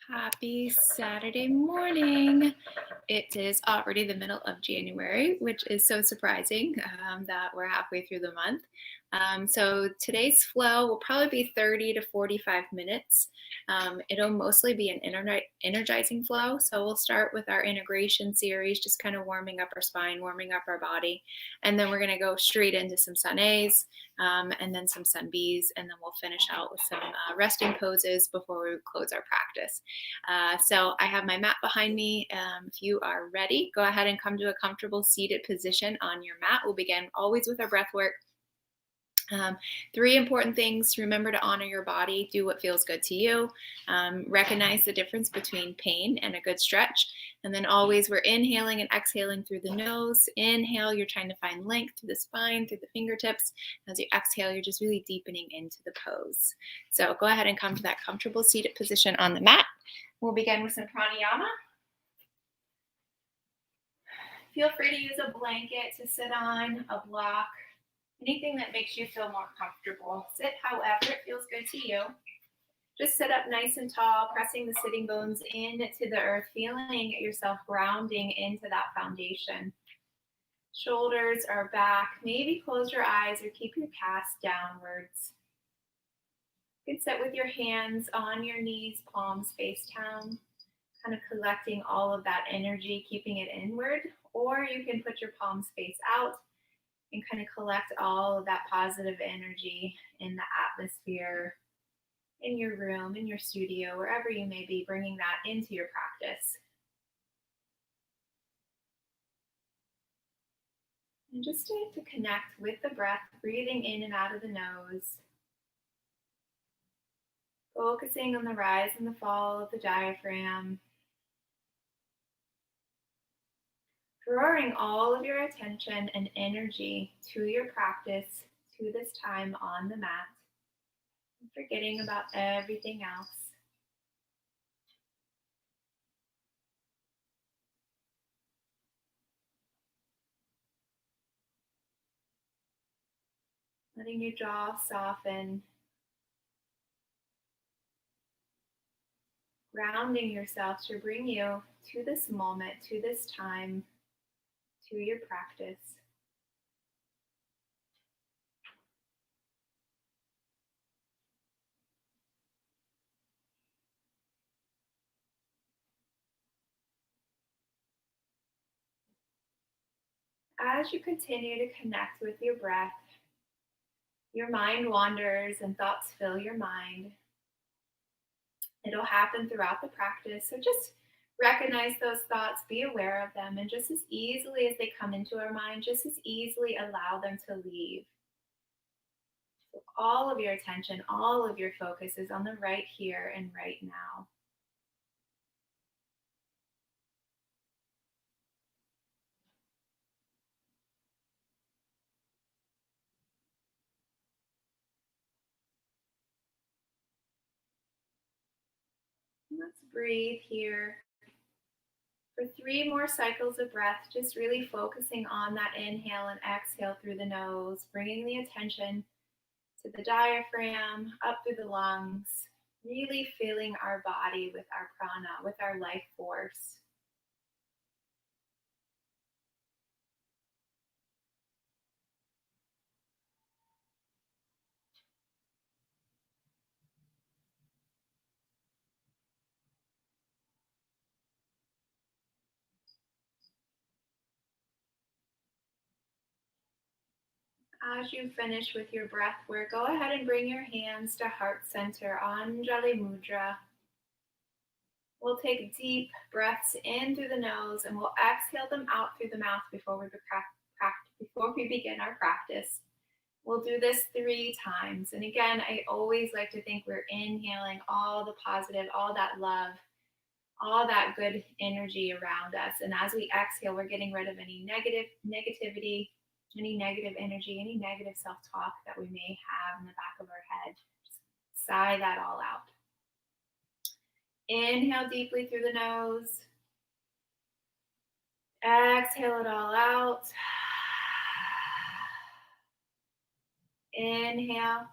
Happy Saturday morning. It is already the middle of January, which is so surprising that we're halfway through the month. So today's flow will probably be 30 to 45 minutes. It'll mostly be an energizing flow. So we'll start with our integration series, just kind of warming up our spine, warming up our body. And then we're going to go straight into some sun A's and then some sun B's. And then we'll finish out with some resting poses before we close our practice. So I have my mat behind me. If you are ready, go ahead and come to a comfortable seated position on your mat. We'll begin always with our breath work. Three important things to remember: to honor your body, do what feels good to you, recognize the difference between pain and a good stretch, and then always we're inhaling and exhaling through the nose. Inhale, you're trying to find length through the spine, through the fingertips. As you exhale, you're just really deepening into the pose. So go ahead and come to that comfortable seated position on the mat. We'll begin with some pranayama. Feel free to use a blanket to sit on, a block, anything that makes you feel more comfortable. Sit however it feels good to you. Just sit up nice and tall, pressing the sitting bones into the earth, feeling yourself grounding into that foundation. Shoulders are back. Maybe close your eyes or keep your cast downwards. You can sit with your hands on your knees, palms face down, kind of collecting all of that energy, keeping it inward, or you can put your palms face out and kind of collect all of that positive energy in the atmosphere, in your room, in your studio, wherever you may be, bringing that into your practice. And just to connect with the breath, breathing in and out of the nose, focusing on the rise and the fall of the diaphragm, drawing all of your attention and energy to your practice, to this time on the mat, and forgetting about everything else. Letting your jaw soften, grounding yourself to bring you to this moment, to this time, to your practice. As you continue to connect with your breath, your mind wanders and thoughts fill your mind. It'll happen throughout the practice, so just recognize those thoughts, be aware of them, and just as easily as they come into our mind, just as easily allow them to leave. So all of your attention, all of your focus is on the right here and right now. Let's breathe here for 3 more cycles of breath, just really focusing on that inhale and exhale through the nose, bringing the attention to the diaphragm, up through the lungs, really filling our body with our prana, with our life force. As you finish with your breath work, go ahead and bring your hands to heart center, Anjali Mudra. We'll take deep breaths in through the nose and we'll exhale them out through the mouth before we begin our practice. We'll do this 3 times. And again, I always like to think we're inhaling all the positive, all that love, all that good energy around us. And as we exhale, we're getting rid of any negativity, any negative energy, any negative self-talk that we may have in the back of our head. Just sigh that all out. Inhale deeply through the nose. Exhale it all out. Inhale.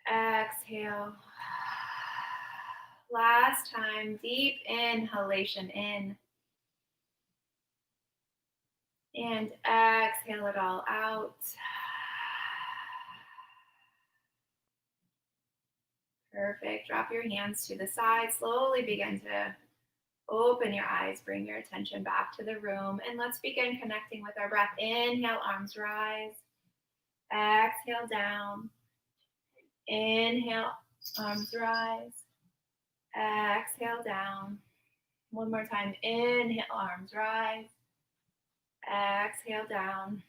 Exhale. Last time, deep inhalation in. And exhale it all out. Perfect. Drop your hands to the side. Slowly begin to open your eyes. Bring your attention back to the room. And let's begin connecting with our breath. Inhale, arms rise. Exhale, down. Inhale, arms rise. Exhale, down. One more time. Inhale, arms rise. Exhale, down.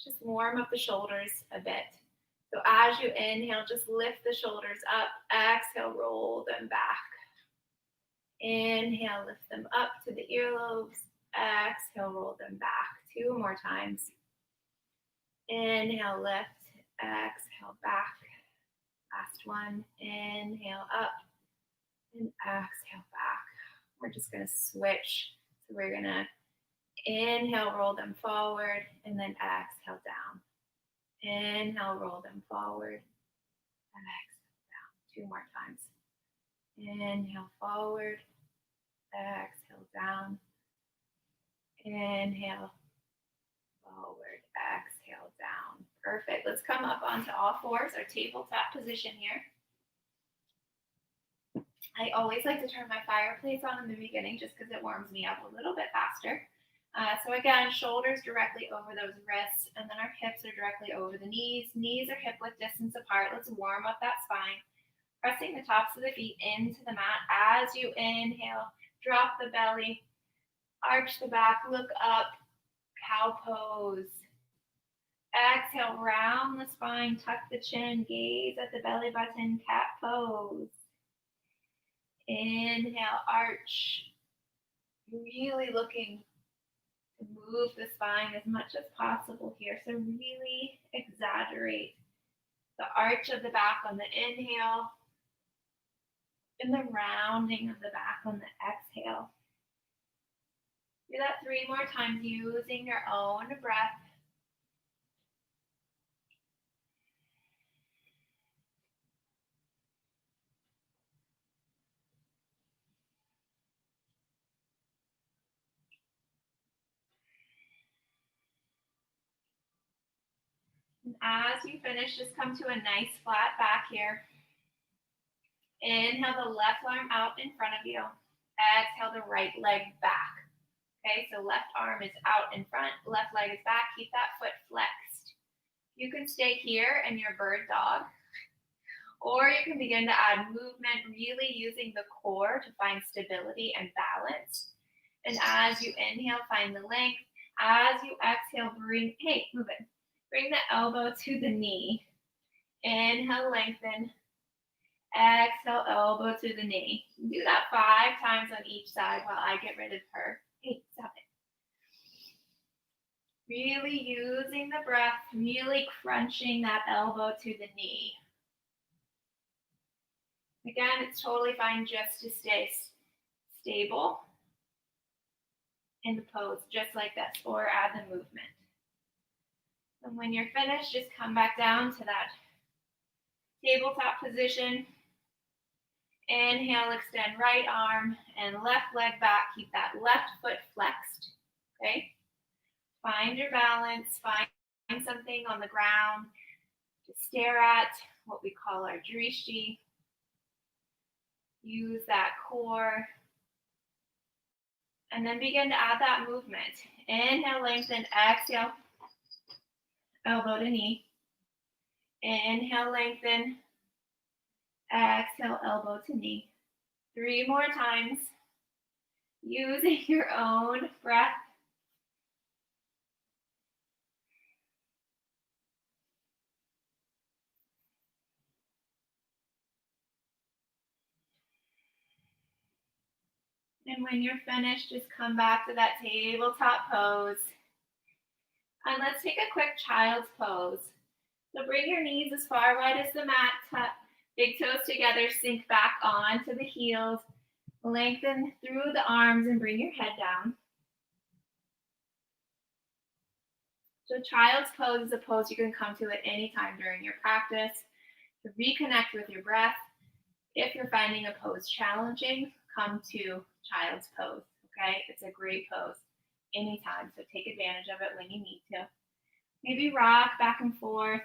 Just warm up the shoulders a bit. So as you inhale, just lift the shoulders up. Exhale, roll them back. Inhale, lift them up to the earlobes. Exhale, roll them back. 2 more times. Inhale, lift. Exhale, back. Last one. Inhale, up. And exhale, back. We're just going to switch. So we're going to inhale, roll them forward, and then exhale, down. Inhale, roll them forward, and exhale, down. 2 more times. Inhale, forward, exhale, down. Inhale, forward, exhale, down. Perfect. Let's come up onto all fours, our tabletop position here. I always like to turn my fireplace on in the beginning just because it warms me up a little bit faster. So again, shoulders directly over those wrists, and then our hips are directly over the knees. Knees are hip width distance apart. Let's warm up that spine. Pressing the tops of the feet into the mat. As you inhale, drop the belly, arch the back, look up, cow pose. Exhale, round the spine, tuck the chin, gaze at the belly button, cat pose. Inhale, arch. Really looking to move the spine as much as possible here. So really exaggerate the arch of the back on the inhale and the rounding of the back on the exhale. Do that 3 more times using your own breath. And as you finish, just come to a nice flat back here. Inhale the left arm out in front of you. Exhale the right leg back. Okay, so left arm is out in front, left leg is back. Keep that foot flexed. You can stay here in your bird dog, or you can begin to add movement, really using the core to find stability and balance. And as you inhale, find the length. As you exhale, bring the elbow to the knee. Inhale, lengthen. Exhale, elbow to the knee. Do that 5 times on each side while I get rid of her. Hey, stop it. Really using the breath, really crunching that elbow to the knee. Again, it's totally fine just to stay stable in the pose, just like this, or add the movement. And when you're finished, just come back down to that tabletop position. Inhale, extend right arm and left leg back. Keep that left foot flexed, okay? Find your balance, find something on the ground to stare at, what we call our drishti. Use that core. And then begin to add that movement. Inhale, lengthen, exhale, elbow to knee. Inhale, lengthen, exhale, elbow to knee. 3 more times, using your own breath. And when you're finished, just come back to that tabletop pose. And let's take a quick child's pose. So bring your knees as far wide as the mat, big toes together, sink back onto the heels, lengthen through the arms and bring your head down. So child's pose is a pose you can come to at any time during your practice to reconnect with your breath. If you're finding a pose challenging, come to child's pose, okay? It's a great pose anytime, so take advantage of it when you need to. Maybe rock back and forth,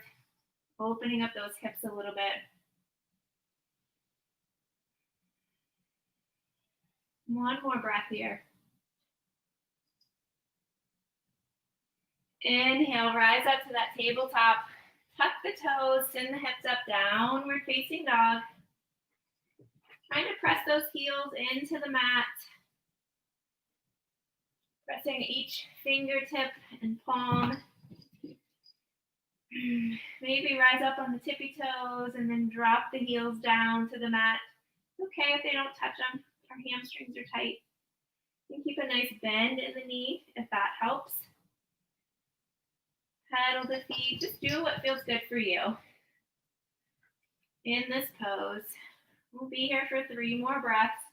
opening up those hips a little bit. One more breath here. Inhale, rise up to that tabletop. Tuck the toes, send the hips up, downward facing dog. Trying to press those heels into the mat. Pressing each fingertip and palm. Maybe rise up on the tippy toes and then drop the heels down to the mat. It's okay if they don't touch them. Our hamstrings are tight. You can keep a nice bend in the knee if that helps. Pedal the feet. Just do what feels good for you. In this pose, we'll be here for 3 more breaths.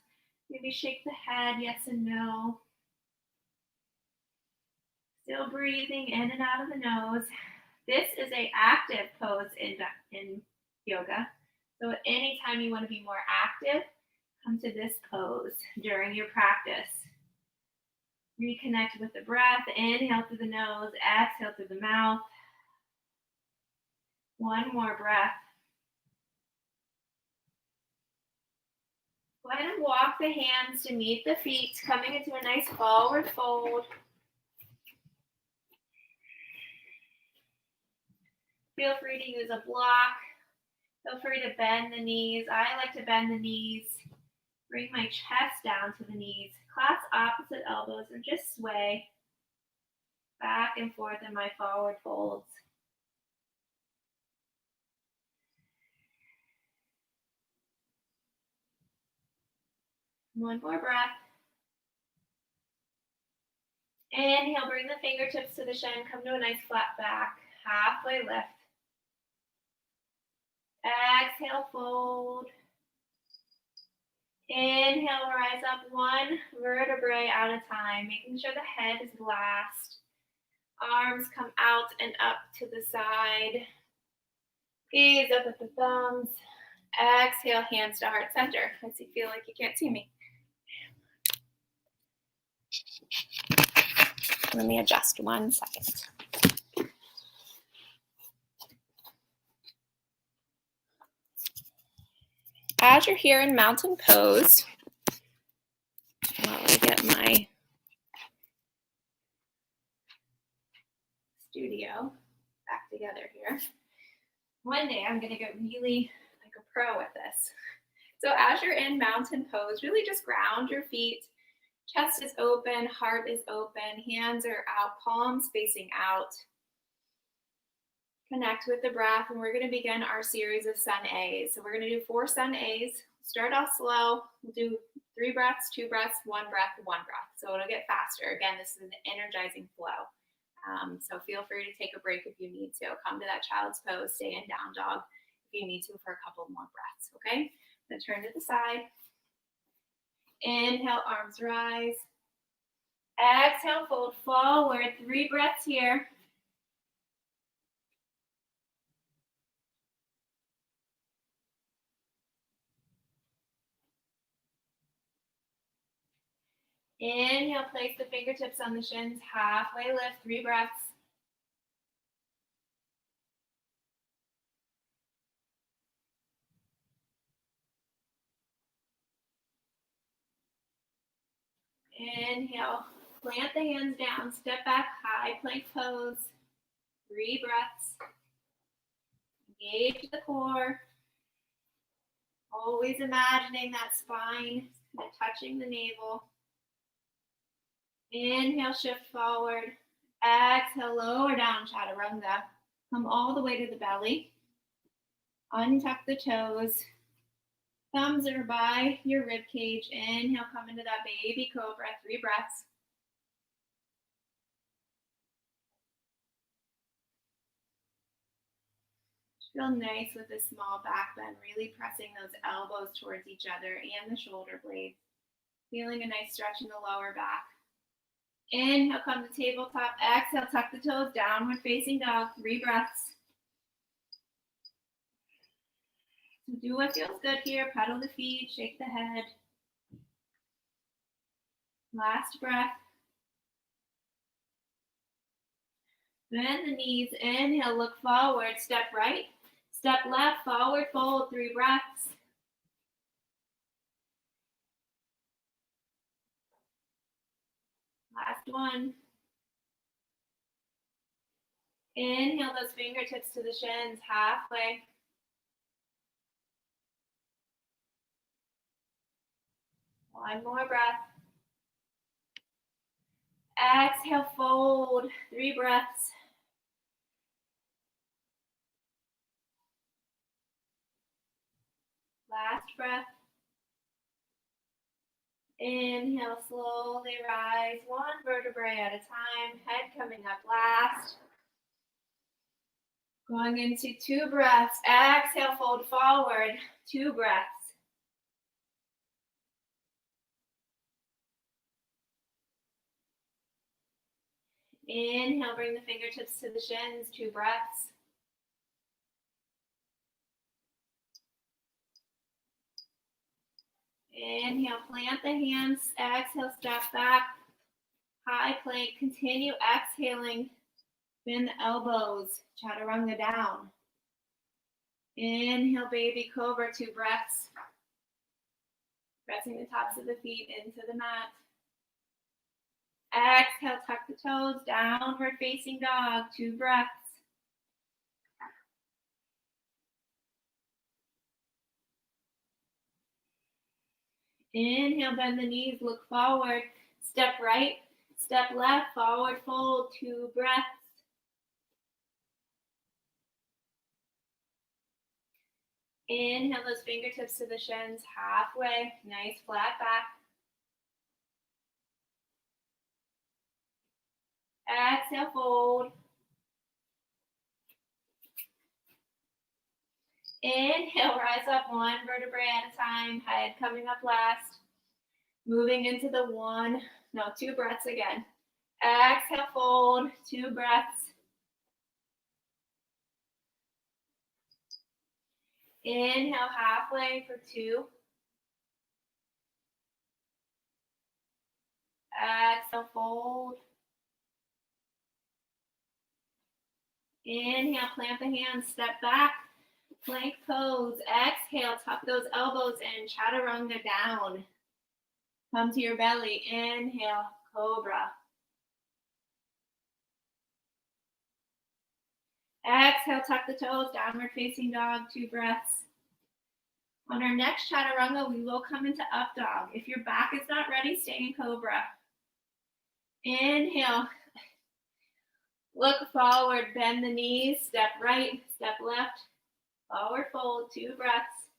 Maybe shake the head, yes and no. Still breathing in and out of the nose. This is an active pose in yoga. So anytime you want to be more active, come to this pose during your practice. Reconnect with the breath. Inhale through the nose, exhale through the mouth. One more breath. Go ahead and walk the hands to meet the feet, coming into a nice forward fold. Feel free to use a block. Feel free to bend the knees. I like to bend the knees. Bring my chest down to the knees. Clasp opposite elbows and just sway back and forth in my forward folds. One more breath. Inhale, bring the fingertips to the shin. Come to a nice flat back. Halfway lift. Exhale, fold. Inhale, rise up one vertebrae at a time, making sure the head is last. Arms come out and up to the side. Gaze up at the thumbs. Exhale, hands to heart center. I feel like you can't see me. Let me adjust 1 second. As you're here in mountain pose, while I get my studio back together here, one day I'm going to get really like a pro at this. So as you're in mountain pose, really just ground your feet. Chest is open, heart is open, hands are out, palms facing out. Connect with the breath, and we're going to begin our series of Sun A's. So we're going to do 4 Sun A's. Start off slow. We'll do 3 breaths, 2 breaths, 1 breath, 1 breath. So it'll get faster. Again, this is an energizing flow. So feel free to take a break if you need to. Come to that child's pose, stay in down dog if you need to for a couple more breaths, okay? Then turn to the side. Inhale, arms rise. Exhale, fold forward. 3 breaths here. Inhale, place the fingertips on the shins, halfway lift, 3 breaths. Inhale, plant the hands down, step back, high plank pose, 3 breaths. Engage the core. Always imagining that spine kind of touching the navel. Inhale, shift forward. Exhale, lower down, chaturanga. Come all the way to the belly. Untuck the toes. Thumbs are by your rib cage. Inhale, come into that baby cobra, 3 breaths. Feel nice with this small back bend, really pressing those elbows towards each other and the shoulder blades. Feeling a nice stretch in the lower back. Inhale, come to tabletop. Exhale, tuck the toes, downward facing dog, 3 breaths. So do what feels good here. Pedal the feet, shake the head. Last breath. Bend the knees, inhale, look forward, step right, step left, forward fold, 3 breaths. Last one. Inhale those fingertips to the shins, halfway. One more breath. Exhale, fold, 3 breaths. Last breath. Inhale, slowly rise, 1 vertebrae at a time, head coming up last. Going into 2 breaths. Exhale, fold forward, 2 breaths. Inhale, bring the fingertips to the shins, 2 breaths. Inhale, plant the hands. Exhale, step back. High plank. Continue exhaling. Bend the elbows. Chaturanga down. Inhale, baby cobra, 2 breaths. Pressing the tops of the feet into the mat. Exhale, tuck the toes. Downward facing dog, 2 breaths. Inhale, bend the knees, look forward. Step right, step left, forward fold, 2 breaths. Inhale those fingertips to the shins, halfway, nice flat back. Exhale, fold. Inhale, rise up 1 vertebrae at a time, head coming up last. Moving into the 2 breaths again. Exhale, fold, 2 breaths. Inhale, halfway for 2. Exhale, fold. Inhale, plant the hands, step back, plank pose. Exhale, tuck those elbows in, chaturanga down. Come to your belly, inhale, cobra. Exhale, tuck the toes, downward facing dog, 2 breaths. On our next chaturanga, we will come into up dog. If your back is not ready, stay in cobra. Inhale. Look forward, bend the knees, step right, step left, forward fold, 2 breaths.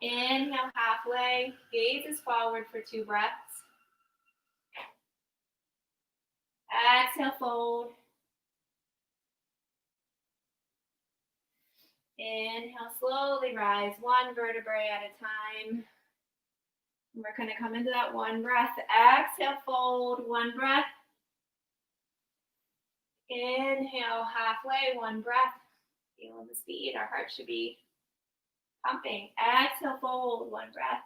Inhale, halfway, gaze is forward for 2 breaths. Exhale, fold. Inhale, slowly rise, 1 vertebrae at a time. We're going to come into that 1 breath. Exhale, fold, 1 breath. Inhale, halfway, 1 breath. Feeling the speed, our heart should be pumping. Exhale, fold, 1 breath.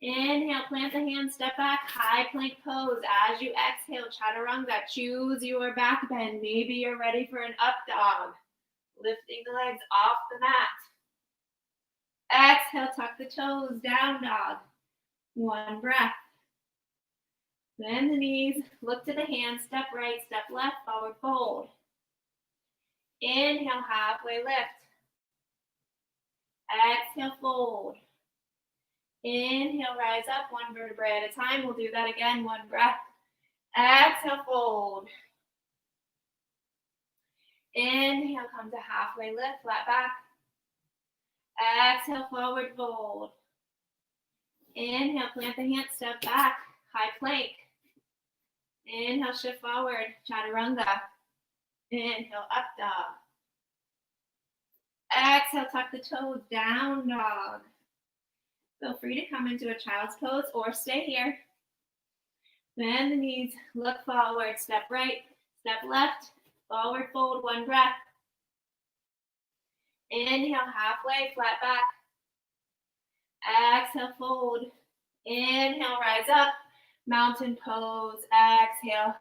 Inhale, plant the hands, step back, high plank pose. As you exhale, chaturanga, choose your back bend. Maybe you're ready for an up dog. Lifting the legs off the mat. Exhale, tuck the toes, down dog. 1 breath. Bend the knees, look to the hands, step right, step left, forward fold. Inhale, halfway lift. Exhale, fold. Inhale, rise up 1 vertebrae at a time. We'll do that again, 1 breath. Exhale, fold. Inhale, come to halfway lift, flat back. Exhale, forward fold. Inhale, plant the hands, step back, high plank. Inhale, shift forward, chaturanga. Inhale, up dog. Exhale, tuck the toes, down dog. Feel free to come into a child's pose or stay here. Bend the knees, look forward, step right, step left, Forward fold, one breath. Inhale, halfway, flat back. Exhale, fold. Inhale, rise up. Mountain pose. Exhale.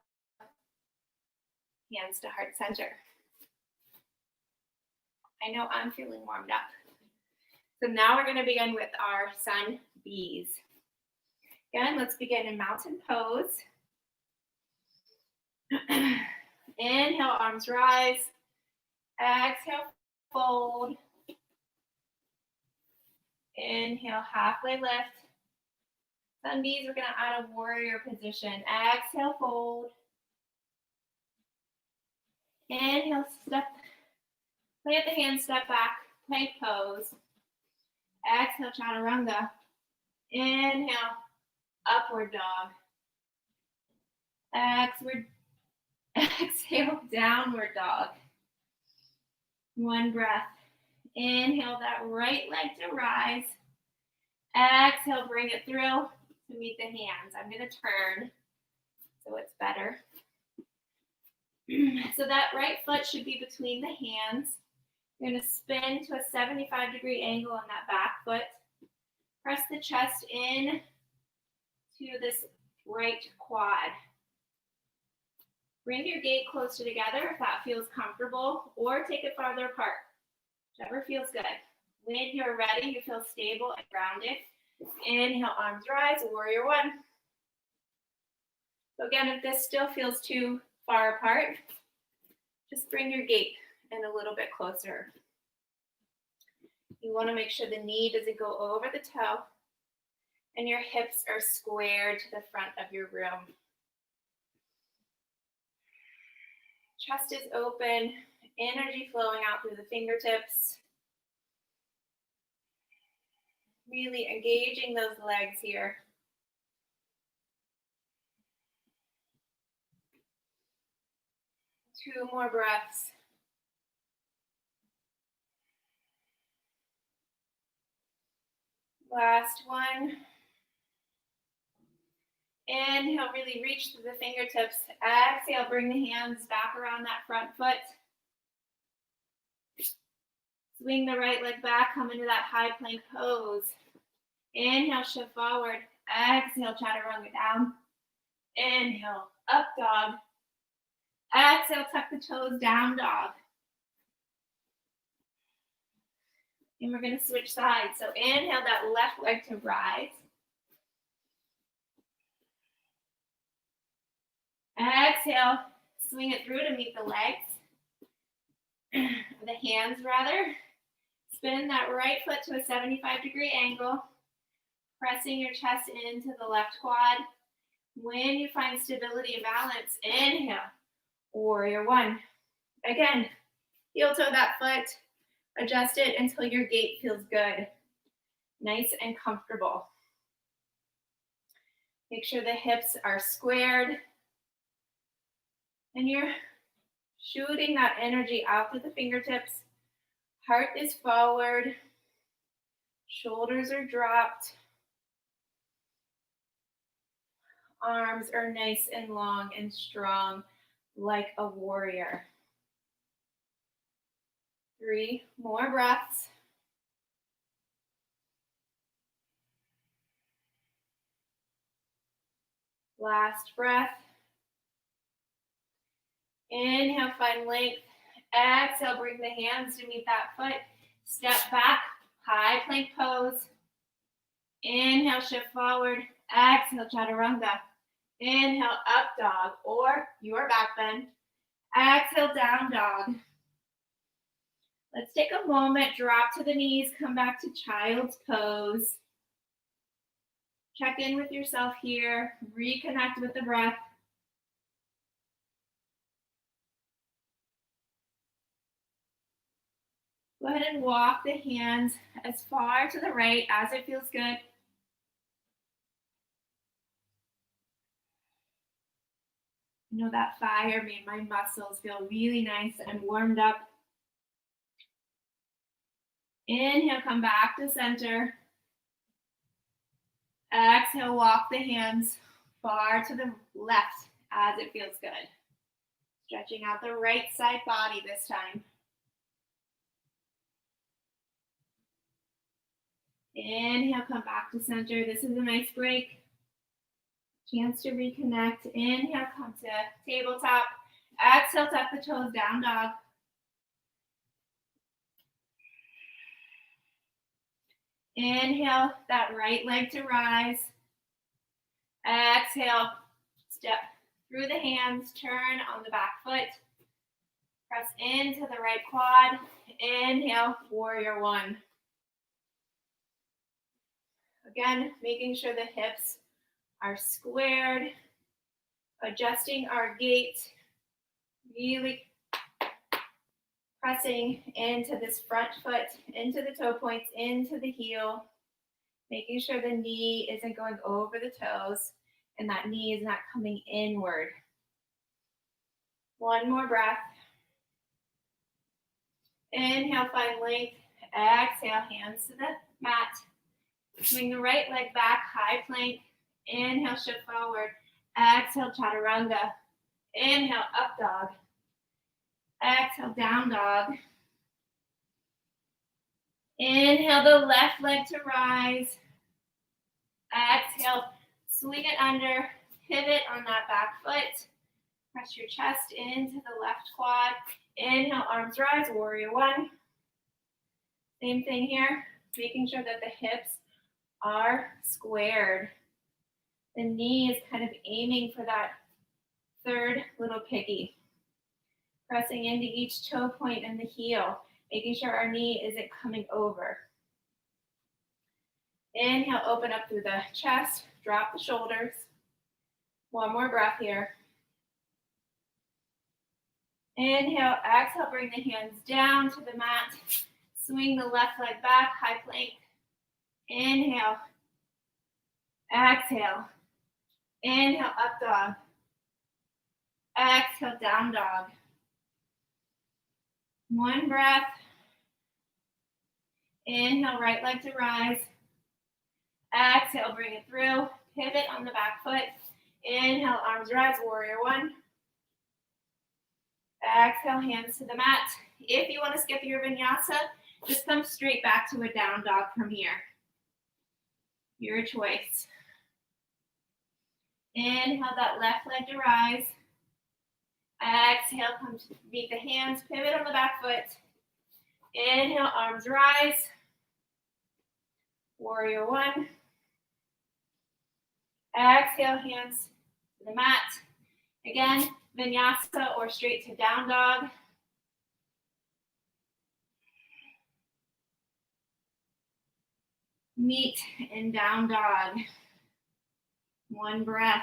Hands to heart center. I know I'm feeling warmed up. So now we're going to begin with our sun bees. Again, let's begin in mountain pose. Inhale, arms rise. Exhale, fold. Inhale, halfway lift. Sun bees, we're going to add a warrior position. Exhale, fold. Inhale, step. Plant the hands, step back, plank pose. Exhale, chaturanga. Inhale, upward dog. Exhale, downward dog. One breath. Inhale that right leg to rise. Exhale, bring it through to meet the hands. I'm going to turn so it's better. So that right foot should be between the hands. You're going to spin to a 75-degree angle on that back foot. Press the chest in to this right quad. Bring your gait closer together if that feels comfortable, or take it farther apart, whichever feels good. When you're ready, you feel stable and grounded. Inhale, arms rise, warrior one. So again, if this still feels too far apart, just bring your gait in a little bit closer. You want to make sure the knee doesn't go over the toe and your hips are squared to the front of your room. Chest is open, energy flowing out through the fingertips. Really engaging those legs here. Two more breaths. Last one. Inhale, really reach through the fingertips. Exhale, bring the hands back around that front foot. Swing the right leg back, come into that high plank pose. Inhale, shift forward. Exhale, chaturanga down. Inhale, up dog. Exhale, tuck the toes, down dog. And we're going to switch sides. So inhale that left leg to rise. Exhale, swing it through to meet the legs. The hands rather. Spin that right foot to a 75-degree angle. Pressing your chest into the left quad. When you find stability and balance, inhale, warrior one. Again, heel toe that foot. Adjust it until your gait feels good. Nice and comfortable. Make sure the hips are squared. And you're shooting that energy out through the fingertips. Heart is forward. Shoulders are dropped. Arms are nice and long and strong like a warrior. 3 more breaths. Last breath. Inhale, find length. Exhale, bring the hands to meet that foot. Step back, high plank pose. Inhale, shift forward. Exhale, chaturanga. Inhale, up dog or your back bend. Exhale, down dog. Let's take a moment, drop to the knees, come back to child's pose. Check in with yourself here, reconnect with the breath. Go ahead and walk the hands as far to the right as it feels good. I know that fire made my muscles feel really nice and warmed up. Inhale, come back to center. Exhale, walk the hands far to the left as it feels good. Stretching out the right side body this time. Inhale, come back to center. This is a nice break. Chance to reconnect. Inhale, come to tabletop. Exhale, tuck the toes, down dog. Inhale, that right leg to rise. Exhale, step through the hands, turn on the back foot. Press into the right quad. Inhale, warrior one. Again, making sure the hips are squared, adjusting our gait, really pressing into this front foot, into the toe points, into the heel, making sure the knee isn't going over the toes and that knee is not coming inward. One more breath. Inhale, find length. Exhale, hands to the mat. Swing the right leg back, high plank. Inhale, shift forward. Exhale, chaturanga. Inhale, up dog. Exhale, down dog. Inhale, the left leg to rise. Exhale, swing it under. Pivot on that back foot. Press your chest into the left quad. Inhale, arms rise, warrior one. Same thing here, making sure that the hips are squared. The knee is kind of aiming for that third little piggy. Pressing into each toe point and the heel, making sure our knee isn't coming over. Inhale, open up through the chest, drop the shoulders. One more breath here. Inhale, exhale, bring the hands down to the mat. Swing the left leg back, high plank. Inhale. Exhale. Inhale, up dog. Exhale, down dog. One breath. Inhale, right leg to rise. Exhale, bring it through. Pivot on the back foot. Inhale, arms rise, warrior one. Exhale, hands to the mat. If you want to skip your vinyasa, just come straight back to a down dog from here. Your choice. Inhale, that left leg to rise. Exhale, come to meet the hands, pivot on the back foot. Inhale, arms rise. Warrior one. Exhale, hands to the mat. Again, vinyasa or straight to down dog. Meet in down dog. One breath.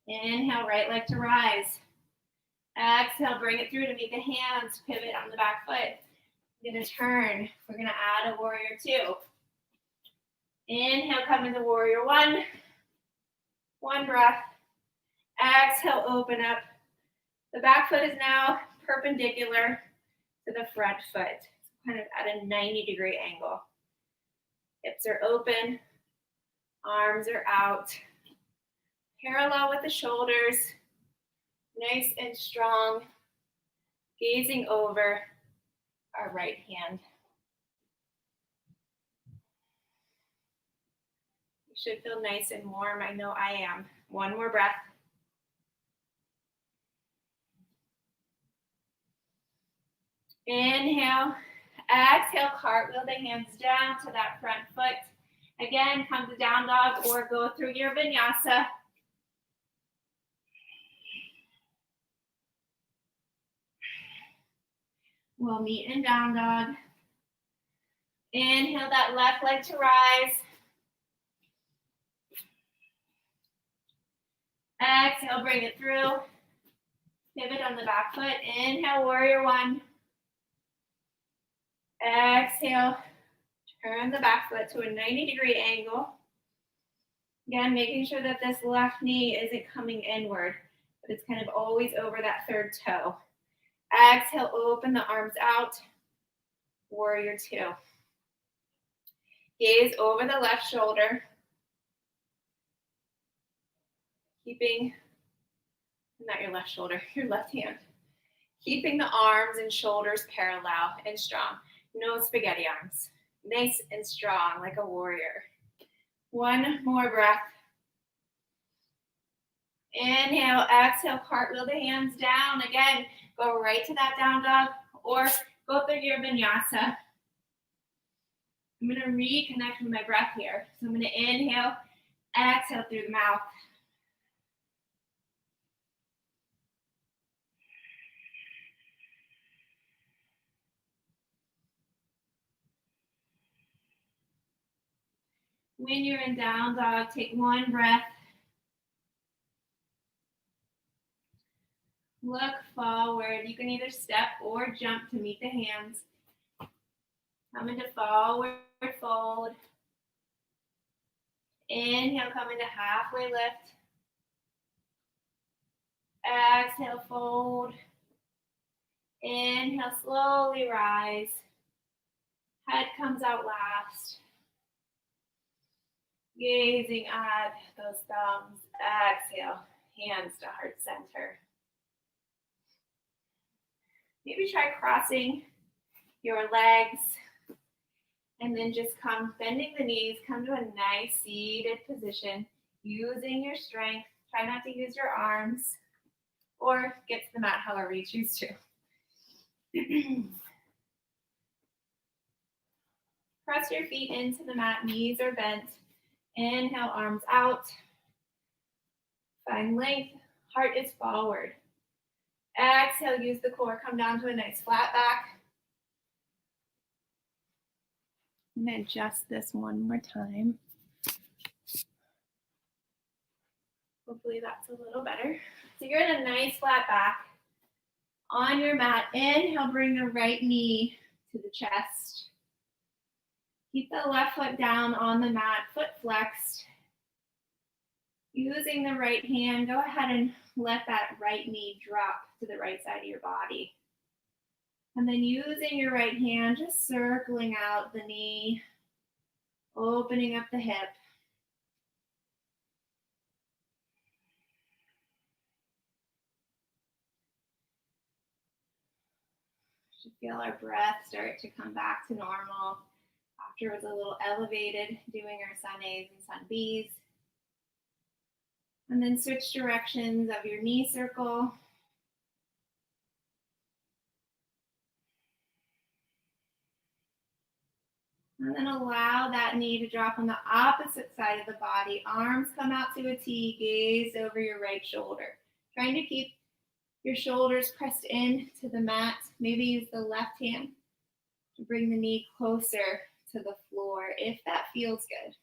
Inhale, right leg to rise. Exhale, bring it through to meet the hands. Pivot on the back foot. We're going to turn. We're going to add a warrior two. Inhale, come into warrior one. One breath. Exhale, open up. The back foot is now perpendicular to the front foot, kind of at a 90-degree angle. Hips are open. Arms are out. Parallel with the shoulders. Nice and strong. Gazing over our right hand. You should feel nice and warm. I know I am. One more breath. Inhale. Exhale, cartwheel the hands down to that front foot. Again, come to down dog or go through your vinyasa. We'll meet in down dog. Inhale that left leg to rise. Exhale, bring it through. Pivot on the back foot. Inhale, warrior one. Exhale, turn the back foot to a 90-degree angle. Again, making sure that this left knee isn't coming inward, but it's kind of always over that third toe. Exhale, open the arms out. Warrior two. Gaze over the left shoulder. Keeping, not your left shoulder, your left hand. Keeping the arms and shoulders parallel and strong. No spaghetti arms. Nice and strong like a warrior. One more breath. Inhale, exhale, cartwheel the hands down. Again, go right to that down dog or go through your vinyasa. I'm going to reconnect with my breath here. So I'm going to inhale, exhale through the mouth. When you're in down dog, take one breath. Look forward. You can either step or jump to meet the hands. Come into forward fold. Inhale, come into halfway lift. Exhale, fold. Inhale, slowly rise. Head comes out last. Gazing at those thumbs. Exhale, hands to heart center. Maybe try crossing your legs and then just come bending the knees, come to a nice seated position, using your strength. Try not to use your arms or get to the mat however you choose to. Press your feet into the mat, knees are bent. Inhale, arms out. Find length, heart is forward. Exhale, use the core, come down to a nice flat back. I'm going to adjust this one more time. Hopefully that's a little better. So you're in a nice flat back. On your mat, inhale, bring the right knee to the chest. Keep the left foot down on the mat, foot flexed. Using the right hand, go ahead and let that right knee drop to the right side of your body. And then using your right hand, just circling out the knee, opening up the hip. Should feel our breath start to come back to normal after it was a little elevated doing our sun A's and sun B's. And then switch directions of your knee circle. And then allow that knee to drop on the opposite side of the body. Arms come out to a T, gaze over your right shoulder. Trying to keep your shoulders pressed in to the mat. Maybe use the left hand to bring the knee closer to the floor if that feels good.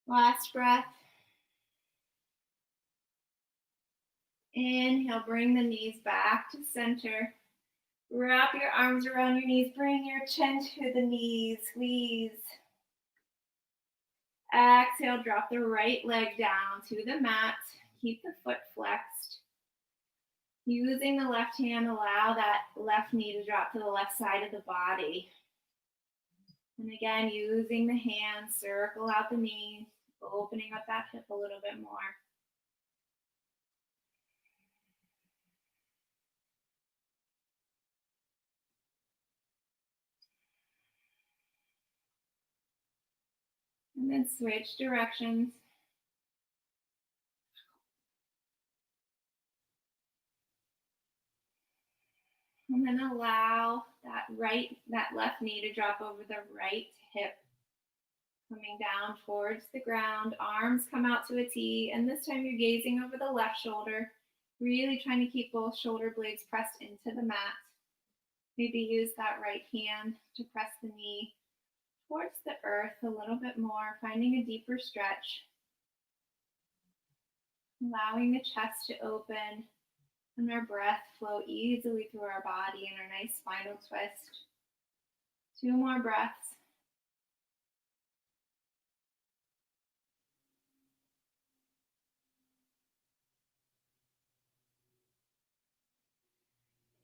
Last breath. Inhale, bring the knees back to center. Wrap your arms around your knees. Bring your chin to the knees. Squeeze. Exhale, drop the right leg down to the mat. Keep the foot flexed. Using the left hand, allow that left knee to drop to the left side of the body. And again, using the hand, circle out the knee, opening up that hip a little bit more. And then switch directions. And then allow that left knee to drop over the right hip. Coming down towards the ground, arms come out to a T, and this time you're gazing over the left shoulder, really trying to keep both shoulder blades pressed into the mat. Maybe use that right hand to press the knee towards the earth a little bit more, finding a deeper stretch. Allowing the chest to open and our breath flow easily through our body in our nice spinal twist. 2 more breaths.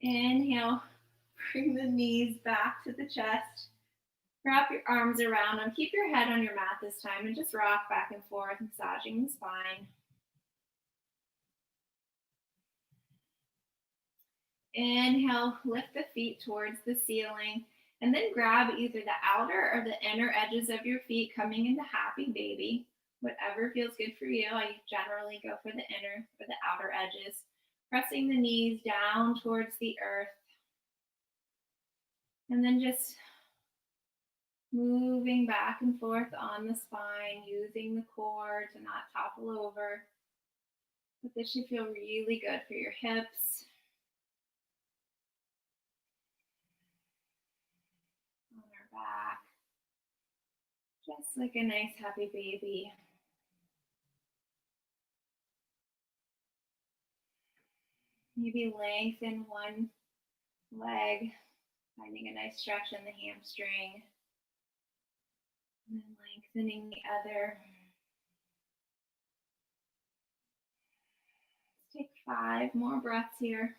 Inhale, Bring the knees back to the chest. Wrap your arms around them. Keep your head on your mat this time and just rock back and forth, massaging the spine. Inhale, lift the feet towards the ceiling, and then grab either the outer or the inner edges of your feet, coming into happy baby. Whatever feels good for you. I generally go for the inner or the outer edges. Pressing the knees down towards the earth. And then just moving back and forth on the spine, using the core to not topple over. But this should feel really good for your hips. On our back. Just like a nice happy baby. Maybe lengthen one leg, finding a nice stretch in the hamstring. And then lengthening the other. Let's take 5 more breaths here.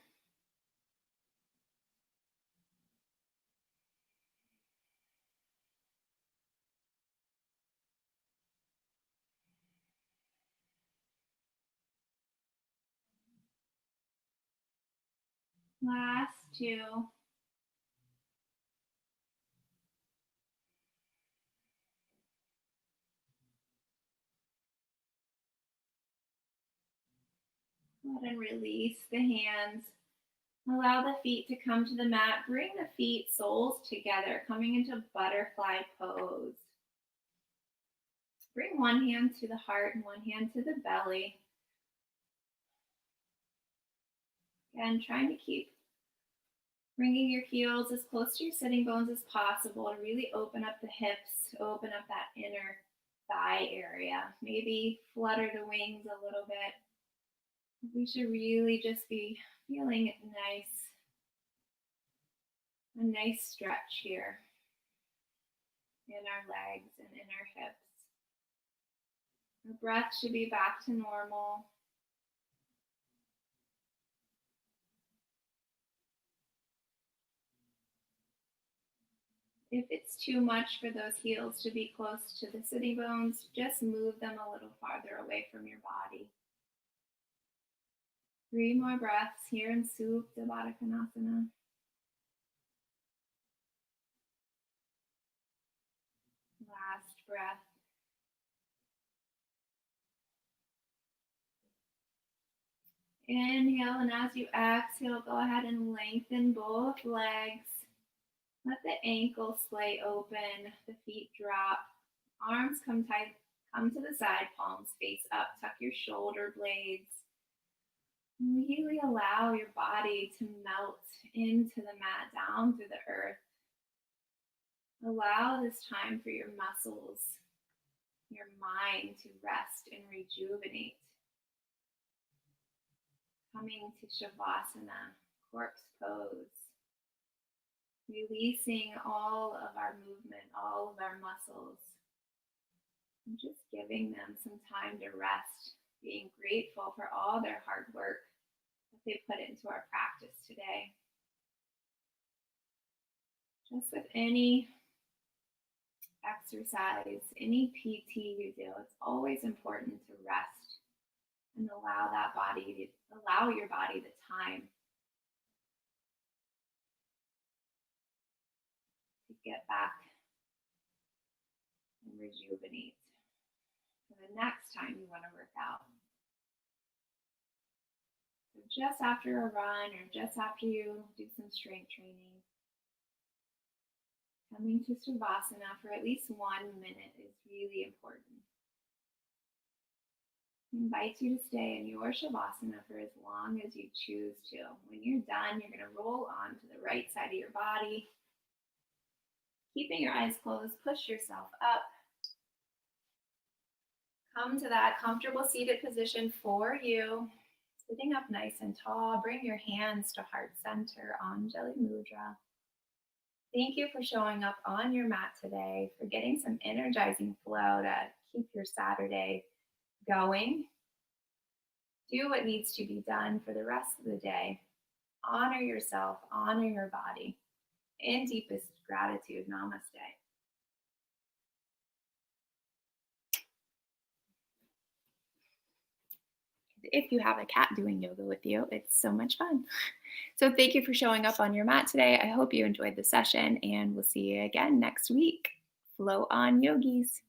Last 2. Go ahead and release the hands. Allow the feet to come to the mat. Bring the feet, soles together, coming into butterfly pose. Bring one hand to the heart and one hand to the belly. Again, trying to keep bringing your heels as close to your sitting bones as possible to really open up the hips, open up that inner thigh area. Maybe flutter the wings a little bit. We should really just be feeling nice, a nice stretch here in our legs and in our hips. Our breath should be back to normal. If it's too much for those heels to be close to the sitting bones, just move them a little farther away from your body. 3 more breaths here in Supta Baddha Konasana. Last breath. Inhale, and as you exhale, go ahead and lengthen both legs. Let the ankles splay open, the feet drop, arms come tight, come to the side, palms face up, tuck your shoulder blades. Really allow your body to melt into the mat, down through the earth. Allow this time for your muscles, your mind to rest and rejuvenate. Coming to Shavasana, corpse pose. Releasing all of our movement, all of our muscles. And just giving them some time to rest. Being grateful for all their hard work that they put into our practice today. Just with any exercise, any PT you do, it's always important to rest and allow your body the time to get back and rejuvenate for the next time you want to work out. So just after a run or just after you do some strength training, coming to Savasana for at least 1 minute is really important. I invite you to stay in your Shavasana for as long as you choose to. When you're done, you're going to roll onto the right side of your body. Keeping your eyes closed, push yourself up. Come to that comfortable seated position for you. Sitting up nice and tall. Bring your hands to heart center, Anjali Mudra. Thank you for showing up on your mat today, for getting some energizing flow to keep your Saturday going. Do what needs to be done for the rest of the day. Honor yourself, honor your body. and deepest gratitude. Namaste. If you have a cat doing yoga with you, it's so much fun. So thank you for showing up on your mat today. I hope you enjoyed the session, and we'll see you again next week. Flow on, yogis.